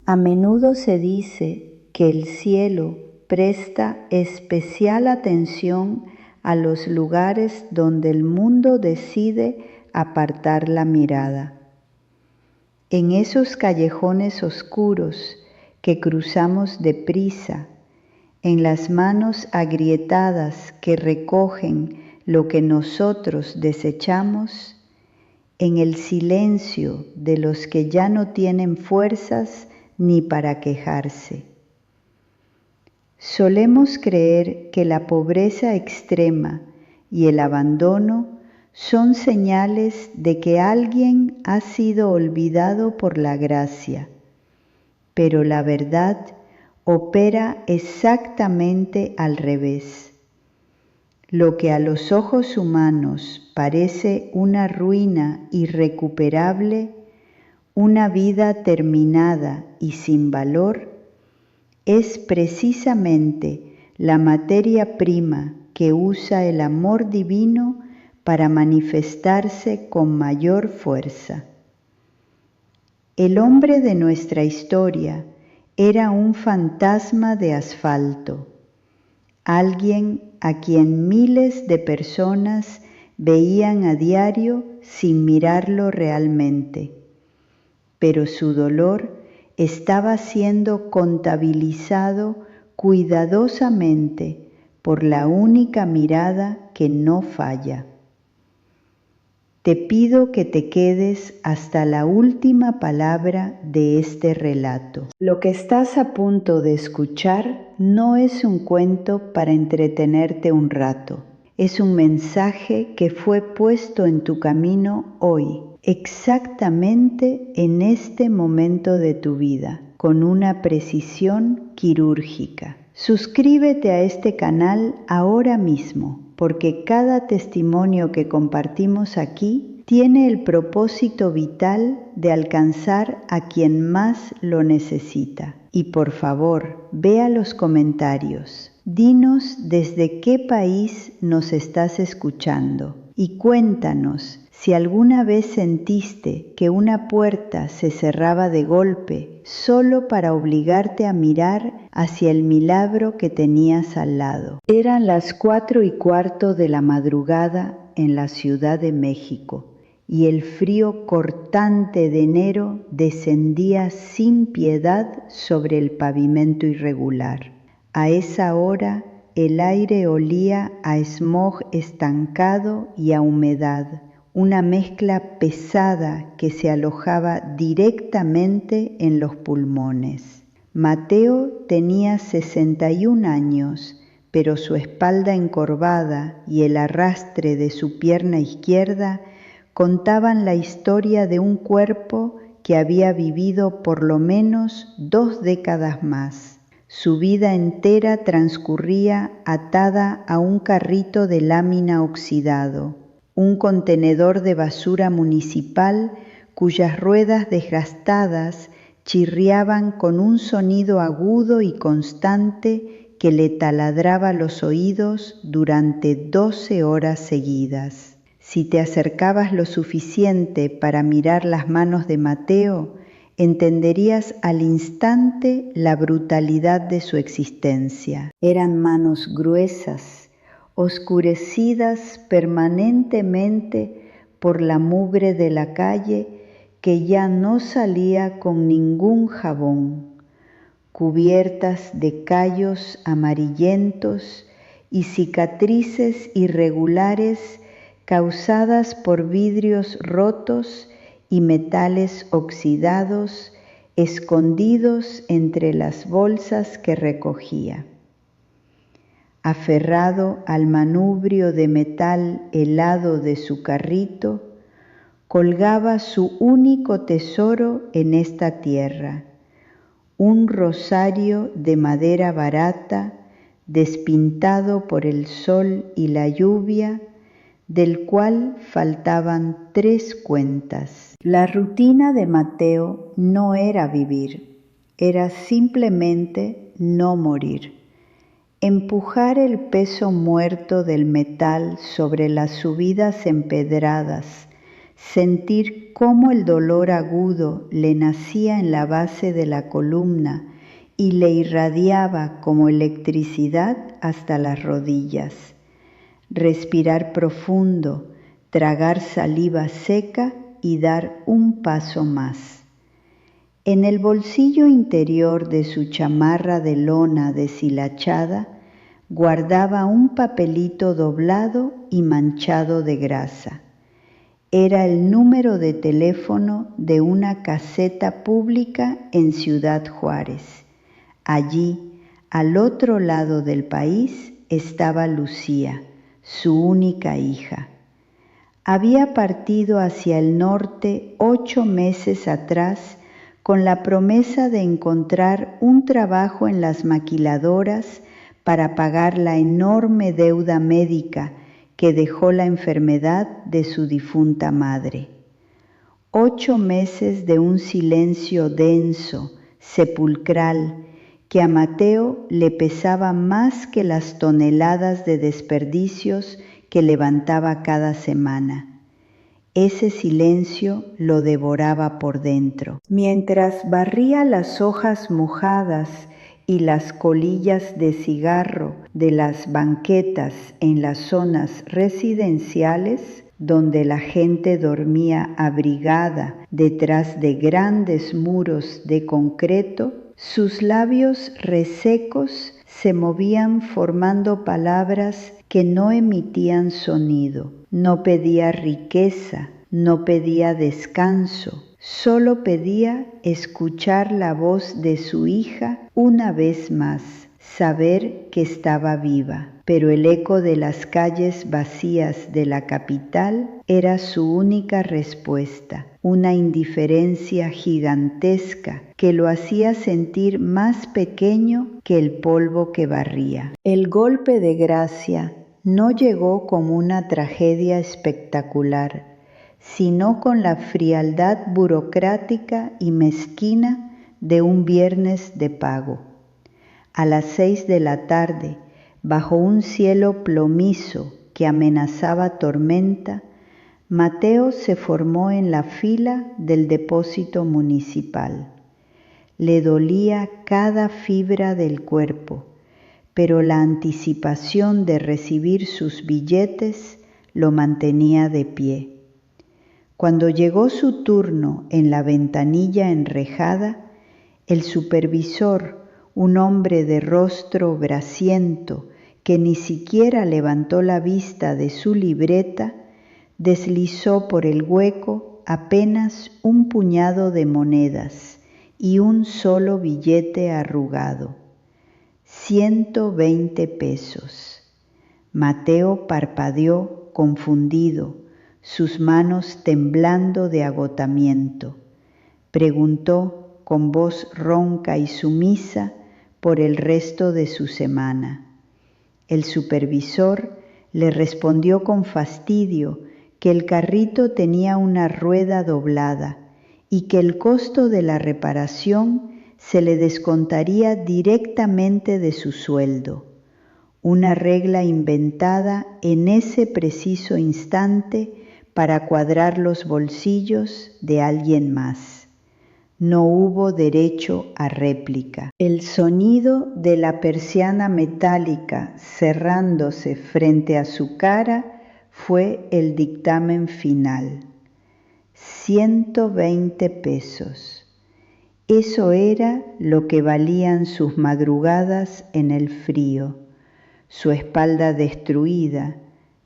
A menudo se dice que el cielo presta especial atención a los lugares donde el mundo decide apartar la mirada. En esos callejones oscuros que cruzamos deprisa, en las manos agrietadas que recogen lo que nosotros desechamos, en el silencio de los que ya no tienen fuerzas ni para quejarse. Solemos creer que la pobreza extrema y el abandono son señales de que alguien ha sido olvidado por la gracia, pero la verdad opera exactamente al revés. Lo que a los ojos humanos parece una ruina irrecuperable, una vida terminada y sin valor, es precisamente la materia prima que usa el amor divino para manifestarse con mayor fuerza. El hombre de nuestra historia era un fantasma de asfalto, alguien a quien miles de personas veían a diario sin mirarlo realmente, pero su dolor estaba siendo contabilizado cuidadosamente por la única mirada que no falla. Te pido que te quedes hasta la última palabra de este relato. Lo que estás a punto de escuchar no es un cuento para entretenerte un rato. Es un mensaje que fue puesto en tu camino hoy, exactamente en este momento de tu vida, con una precisión quirúrgica. Suscríbete a este canal ahora mismo, porque cada testimonio que compartimos aquí tiene el propósito vital de alcanzar a quien más lo necesita. Y por favor, vea los comentarios. Dinos desde qué país nos estás escuchando y cuéntanos si alguna vez sentiste que una puerta se cerraba de golpe solo para obligarte a mirar hacia el milagro que tenías al lado. Eran las 4:15 de la madrugada en la Ciudad de México y el frío cortante de enero descendía sin piedad sobre el pavimento irregular. A esa hora el aire olía a smog estancado y a humedad, una mezcla pesada que se alojaba directamente en los pulmones. Mateo tenía 61 años, pero su espalda encorvada y el arrastre de su pierna izquierda contaban la historia de un cuerpo que había vivido por lo menos 2 décadas más. Su vida entera transcurría atada a un carrito de lámina oxidado, un contenedor de basura municipal cuyas ruedas desgastadas chirriaban con un sonido agudo y constante que le taladraba los oídos durante 12 horas seguidas. Si te acercabas lo suficiente para mirar las manos de Mateo, entenderías al instante la brutalidad de su existencia. Eran manos gruesas, oscurecidas permanentemente por la mugre de la calle que ya no salía con ningún jabón, cubiertas de callos amarillentos y cicatrices irregulares causadas por vidrios rotos y metales oxidados escondidos entre las bolsas que recogía. Aferrado al manubrio de metal helado de su carrito, colgaba su único tesoro en esta tierra, un rosario de madera barata, despintado por el sol y la lluvia, del cual faltaban 3 cuentas. La rutina de Mateo no era vivir, era simplemente no morir. Empujar el peso muerto del metal sobre las subidas empedradas, sentir cómo el dolor agudo le nacía en la base de la columna y le irradiaba como electricidad hasta las rodillas. Respirar profundo, tragar saliva seca y dar un paso más. En el bolsillo interior de su chamarra de lona deshilachada guardaba un papelito doblado y manchado de grasa. Era el número de teléfono de una caseta pública en Ciudad Juárez. Allí, al otro lado del país, estaba Lucía, su única hija. Había partido hacia el norte 8 meses atrás con la promesa de encontrar un trabajo en las maquiladoras para pagar la enorme deuda médica que dejó la enfermedad de su difunta madre. 8 meses de un silencio denso, sepulcral, que a Mateo le pesaba más que las toneladas de desperdicios que levantaba cada semana. Ese silencio lo devoraba por dentro. Mientras barría las hojas mojadas y las colillas de cigarro de las banquetas en las zonas residenciales, donde la gente dormía abrigada detrás de grandes muros de concreto, sus labios resecos se movían formando palabras que no emitían sonido. No pedía riqueza, no pedía descanso, solo pedía escuchar la voz de su hija una vez más, saber que estaba viva. Pero el eco de las calles vacías de la capital era su única respuesta, una indiferencia gigantesca que lo hacía sentir más pequeño que el polvo que barría. El golpe de gracia no llegó como una tragedia espectacular, sino con la frialdad burocrática y mezquina de un viernes de pago. A las 6 de la tarde, bajo un cielo plomizo que amenazaba tormenta, Mateo se formó en la fila del depósito municipal. Le dolía cada fibra del cuerpo, pero la anticipación de recibir sus billetes lo mantenía de pie. Cuando llegó su turno en la ventanilla enrejada, el supervisor, un hombre de rostro grasiento que ni siquiera levantó la vista de su libreta, deslizó por el hueco apenas un puñado de monedas y un solo billete arrugado. 120 pesos. Mateo parpadeó confundido, sus manos temblando de agotamiento. Preguntó con voz ronca y sumisa por el resto de su semana. El supervisor le respondió con fastidio que el carrito tenía una rueda doblada y que el costo de la reparación se le descontaría directamente de su sueldo, una regla inventada en ese preciso instante para cuadrar los bolsillos de alguien más. No hubo derecho a réplica. El sonido de la persiana metálica cerrándose frente a su cara fue el dictamen final. 120 pesos. Eso era lo que valían sus madrugadas en el frío, su espalda destruida,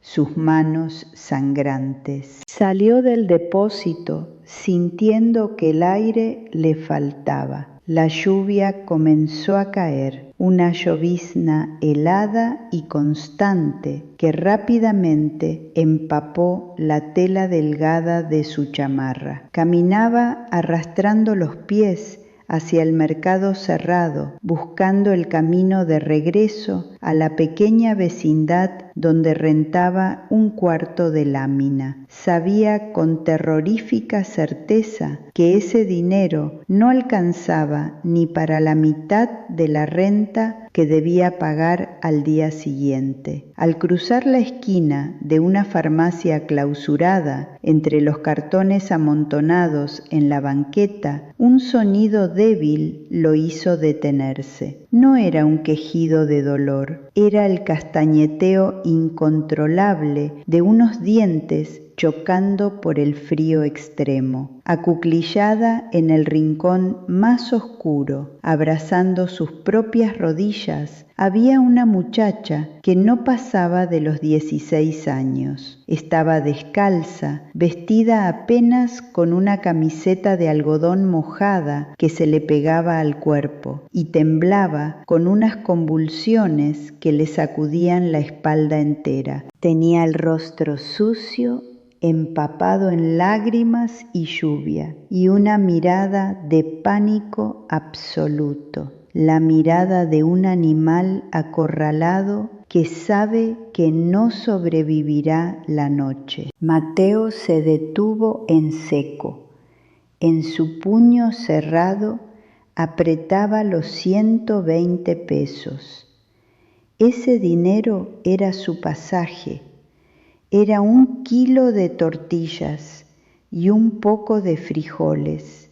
sus manos sangrantes. Salió del depósito sintiendo que el aire le faltaba. La lluvia comenzó a caer, una llovizna helada y constante que rápidamente empapó la tela delgada de su chamarra. Caminaba arrastrando los pies hacia el mercado cerrado, buscando el camino de regreso a la pequeña vecindad donde rentaba un cuarto de lámina. Sabía con terrorífica certeza que ese dinero no alcanzaba ni para la mitad de la renta que debía pagar al día siguiente. Al cruzar la esquina de una farmacia clausurada entre los cartones amontonados en la banqueta, un sonido débil lo hizo detenerse. No era un quejido de dolor, era el castañeteo incontrolable de unos dientes chocando por el frío extremo. Acuclillada en el rincón más oscuro, abrazando sus propias rodillas, había una muchacha que no pasaba de los 16 años. Estaba descalza, vestida apenas con una camiseta de algodón mojada que se le pegaba al cuerpo, y temblaba con unas convulsiones que le sacudían la espalda entera. Tenía el rostro sucio, empapado en lágrimas y lluvia, y una mirada de pánico absoluto, la mirada de un animal acorralado que sabe que no sobrevivirá la noche. Mateo se detuvo en seco. En su puño cerrado apretaba los 120 pesos. Ese dinero era su pasaje. Era 1 kilo de tortillas y un poco de frijoles.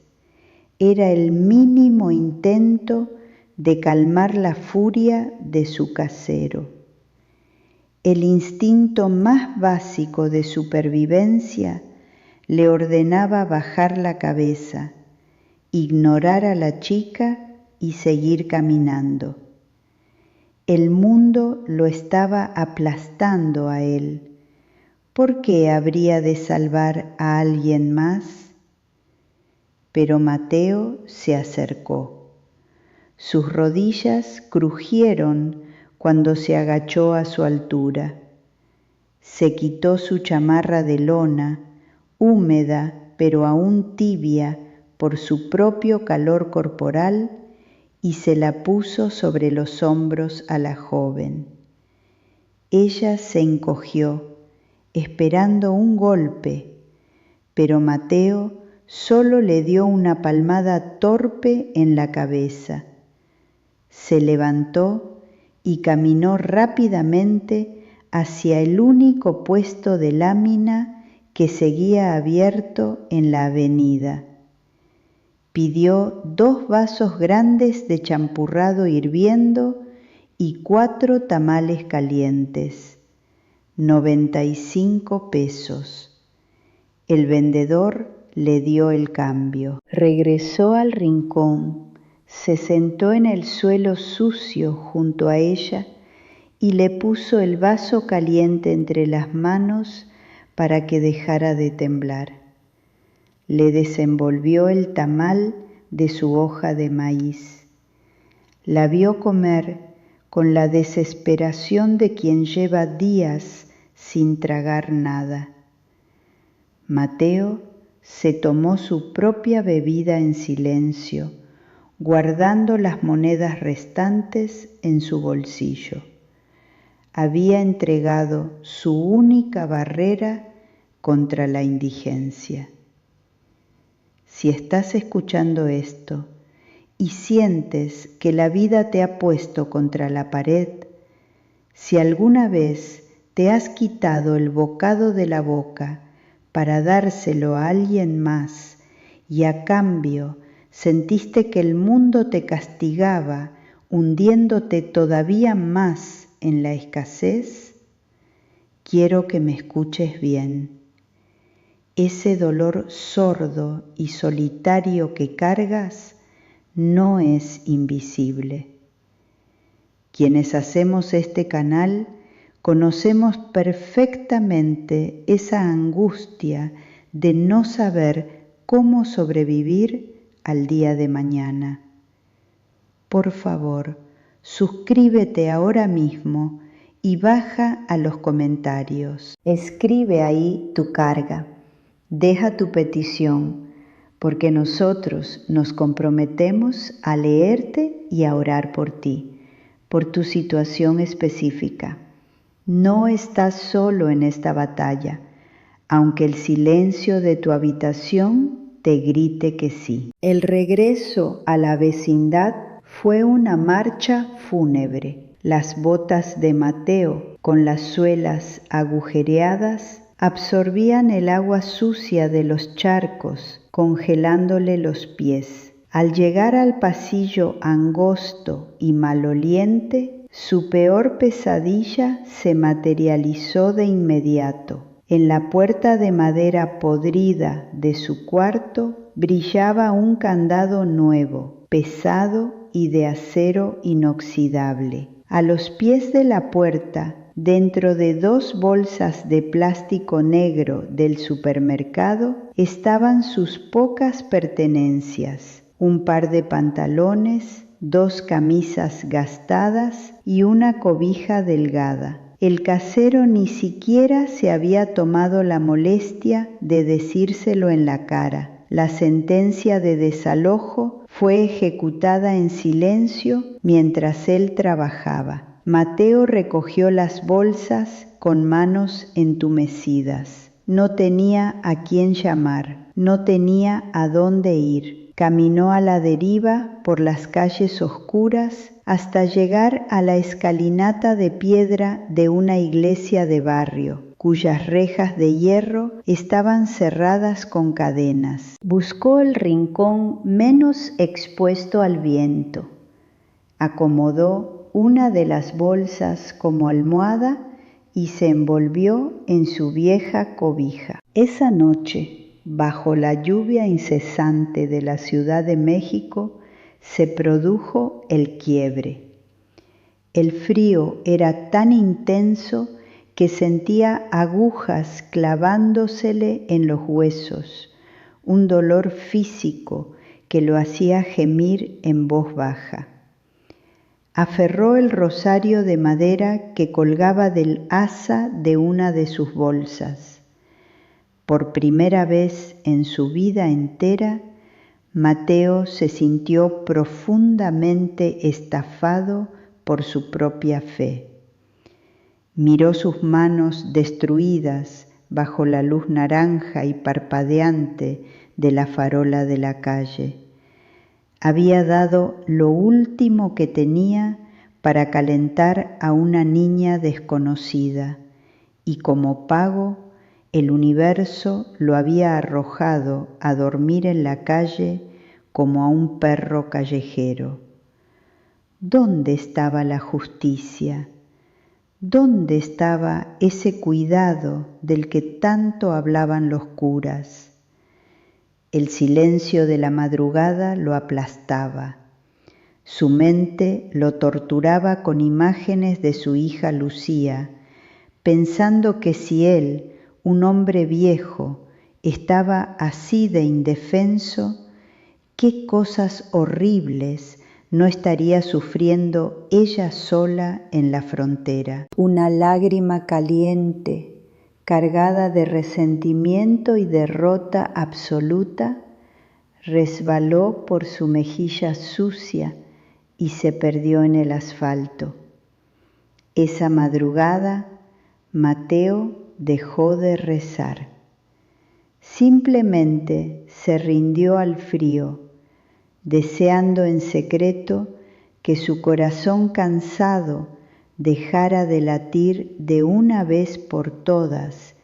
Era el mínimo intento de calmar la furia de su casero. El instinto más básico de supervivencia le ordenaba bajar la cabeza, ignorar a la chica y seguir caminando. El mundo lo estaba aplastando a él. ¿Por qué habría de salvar a alguien más? Pero Mateo se acercó. Sus rodillas crujieron cuando se agachó a su altura. Se quitó su chamarra de lona, húmeda pero aún tibia por su propio calor corporal, y se la puso sobre los hombros a la joven. Ella se encogió, esperando un golpe, pero Mateo solo le dio una palmada torpe en la cabeza. Se levantó y caminó rápidamente hacia el único puesto de lámina que seguía abierto en la avenida. Pidió 2 vasos grandes de champurrado hirviendo y 4 tamales calientes. 95 pesos. El vendedor le dio el cambio. Regresó al rincón, se sentó en el suelo sucio junto a ella y le puso el vaso caliente entre las manos para que dejara de temblar. Le desenvolvió el tamal de su hoja de maíz. La vio comer con la desesperación de quien lleva días sin tragar nada. Mateo se tomó su propia bebida en silencio, guardando las monedas restantes en su bolsillo. Había entregado su única barrera contra la indigencia. Si estás escuchando esto y sientes que la vida te ha puesto contra la pared, si alguna vez te has quitado el bocado de la boca para dárselo a alguien más y a cambio sentiste que el mundo te castigaba, hundiéndote todavía más en la escasez, quiero que me escuches bien. Ese dolor sordo y solitario que cargas no es invisible. Quienes hacemos este canal conocemos perfectamente esa angustia de no saber cómo sobrevivir al día de mañana. Por favor, suscríbete ahora mismo y baja a los comentarios. Escribe ahí tu carga, deja tu petición, porque nosotros nos comprometemos a leerte y a orar por ti, por tu situación específica. No estás solo en esta batalla, aunque el silencio de tu habitación te grite que sí. El regreso a la vecindad fue una marcha fúnebre. Las botas de Mateo, con las suelas agujereadas, absorbían el agua sucia de los charcos, congelándole los pies. Al llegar al pasillo angosto y maloliente, su peor pesadilla se materializó de inmediato. En la puerta de madera podrida de su cuarto brillaba un candado nuevo, pesado y de acero inoxidable. A los pies de la puerta, dentro de 2 bolsas de plástico negro del supermercado, estaban sus pocas pertenencias: un par de pantalones, 2 camisas gastadas y una cobija delgada. El casero ni siquiera se había tomado la molestia de decírselo en la cara. La sentencia de desalojo fue ejecutada en silencio mientras él trabajaba. Mateo recogió las bolsas con manos entumecidas. No tenía a quién llamar, no tenía a dónde ir. Caminó a la deriva por las calles oscuras hasta llegar a la escalinata de piedra de una iglesia de barrio, cuyas rejas de hierro estaban cerradas con cadenas. Buscó el rincón menos expuesto al viento. Acomodó una de las bolsas como almohada y se envolvió en su vieja cobija. Esa noche, bajo la lluvia incesante de la Ciudad de México, se produjo el quiebre. El frío era tan intenso que sentía agujas clavándosele en los huesos, un dolor físico que lo hacía gemir en voz baja. Aferró el rosario de madera que colgaba del asa de una de sus bolsas. Por primera vez en su vida entera, Mateo se sintió profundamente estafado por su propia fe. Miró sus manos destruidas bajo la luz naranja y parpadeante de la farola de la calle. Había dado lo último que tenía para calentar a una niña desconocida y como pago el universo lo había arrojado a dormir en la calle como a un perro callejero. ¿Dónde estaba la justicia? ¿Dónde estaba ese cuidado del que tanto hablaban los curas? El silencio de la madrugada lo aplastaba. Su mente lo torturaba con imágenes de su hija Lucía, pensando que si él, un hombre viejo, estaba así de indefenso, qué cosas horribles no estaría sufriendo ella sola en la frontera. Una lágrima caliente, cargada de resentimiento y derrota absoluta, resbaló por su mejilla sucia y se perdió en el asfalto. Esa madrugada, Mateo dejó de rezar. Simplemente se rindió al frío, deseando en secreto que su corazón cansado dejara de latir de una vez por todas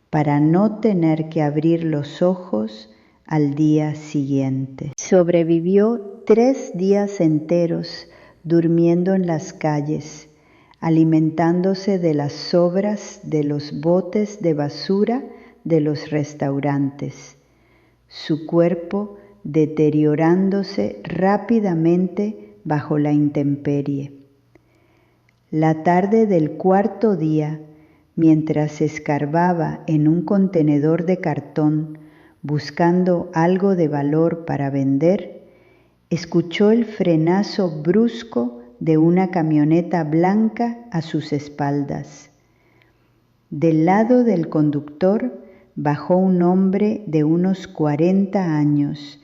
para no tener que abrir los ojos al día siguiente. Sobrevivió 3 días enteros durmiendo en las calles, alimentándose de las sobras de los botes de basura de los restaurantes. Su cuerpo deteriorándose rápidamente bajo la intemperie. La tarde del 4.º día, mientras escarbaba en un contenedor de cartón buscando algo de valor para vender, escuchó el frenazo brusco de una camioneta blanca a sus espaldas. Del lado del conductor bajó un hombre de unos 40 años,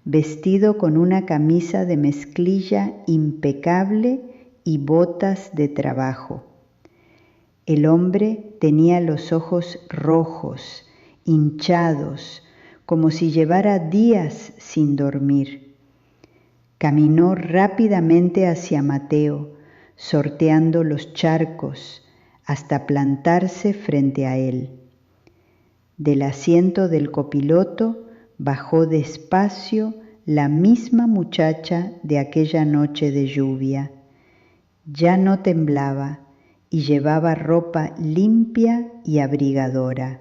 vestido con una camisa de mezclilla impecable y botas de trabajo. El hombre tenía los ojos rojos, hinchados, como si llevara días sin dormir. Caminó rápidamente hacia Mateo, sorteando los charcos, hasta plantarse frente a él. Del asiento del copiloto bajó despacio la misma muchacha de aquella noche de lluvia. Ya no temblaba y llevaba ropa limpia y abrigadora.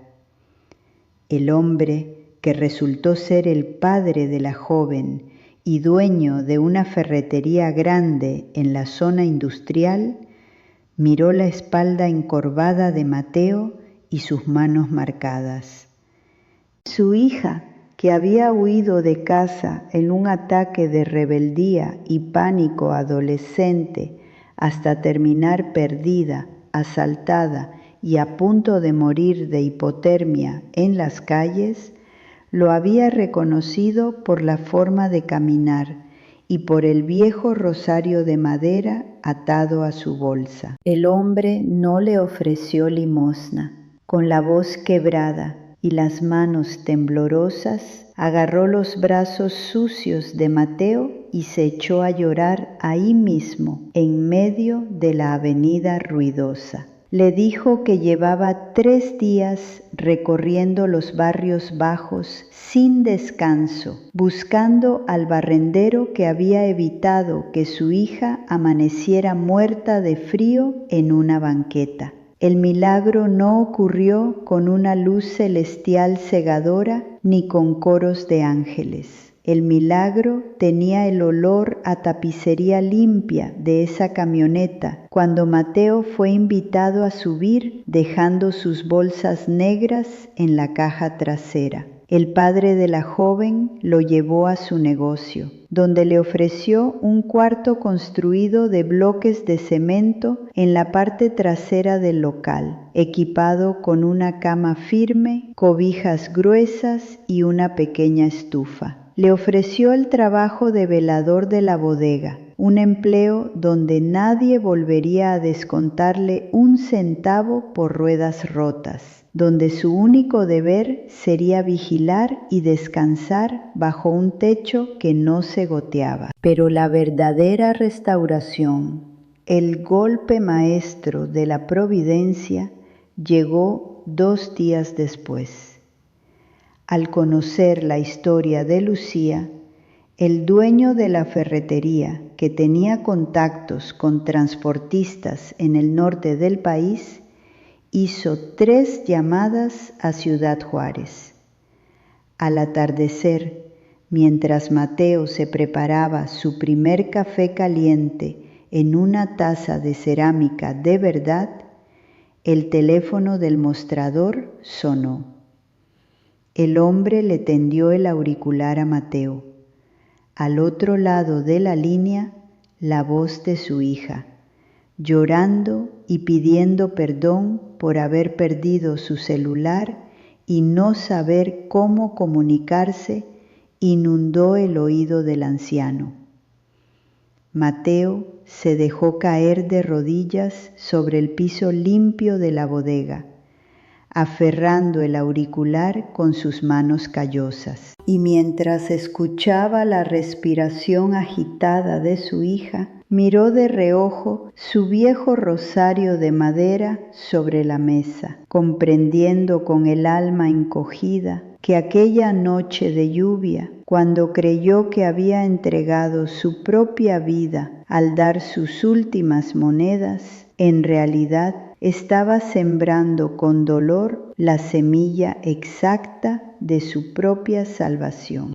El hombre, que resultó ser el padre de la joven y dueño de una ferretería grande en la zona industrial, miró la espalda encorvada de Mateo y sus manos marcadas. Su hija, que había huido de casa en un ataque de rebeldía y pánico adolescente hasta terminar perdida, asaltada y a punto de morir de hipotermia en las calles, lo había reconocido por la forma de caminar y por el viejo rosario de madera atado a su bolsa. El hombre no le ofreció limosna. Con la voz quebrada y las manos temblorosas, agarró los brazos sucios de Mateo y se echó a llorar ahí mismo, en medio de la avenida ruidosa. Le dijo que llevaba 3 días recorriendo los barrios bajos sin descanso, buscando al barrendero que había evitado que su hija amaneciera muerta de frío en una banqueta. El milagro no ocurrió con una luz celestial cegadora ni con coros de ángeles. El milagro tenía el olor a tapicería limpia de esa camioneta cuando Mateo fue invitado a subir dejando sus bolsas negras en la caja trasera. El padre de la joven lo llevó a su negocio, donde le ofreció un cuarto construido de bloques de cemento en la parte trasera del local, equipado con una cama firme, cobijas gruesas y una pequeña estufa. Le ofreció el trabajo de velador de la bodega, un empleo donde nadie volvería a descontarle un centavo por ruedas rotas, donde su único deber sería vigilar y descansar bajo un techo que no se goteaba. Pero la verdadera restauración, el golpe maestro de la providencia, llegó 2 días después. Al conocer la historia de Lucía, el dueño de la ferretería, que tenía contactos con transportistas en el norte del país, hizo 3 llamadas a Ciudad Juárez. Al atardecer, mientras Mateo se preparaba su primer café caliente en una taza de cerámica de verdad, el teléfono del mostrador sonó. El hombre le tendió el auricular a Mateo. Al otro lado de la línea, la voz de su hija, llorando y pidiendo perdón por haber perdido su celular y no saber cómo comunicarse, inundó el oído del anciano. Mateo se dejó caer de rodillas sobre el piso limpio de la bodega, aferrando el auricular con sus manos callosas. Y mientras escuchaba la respiración agitada de su hija, miró de reojo su viejo rosario de madera sobre la mesa, comprendiendo con el alma encogida que aquella noche de lluvia, cuando creyó que había entregado su propia vida al dar sus últimas monedas, en realidad estaba sembrando con dolor la semilla exacta de su propia salvación.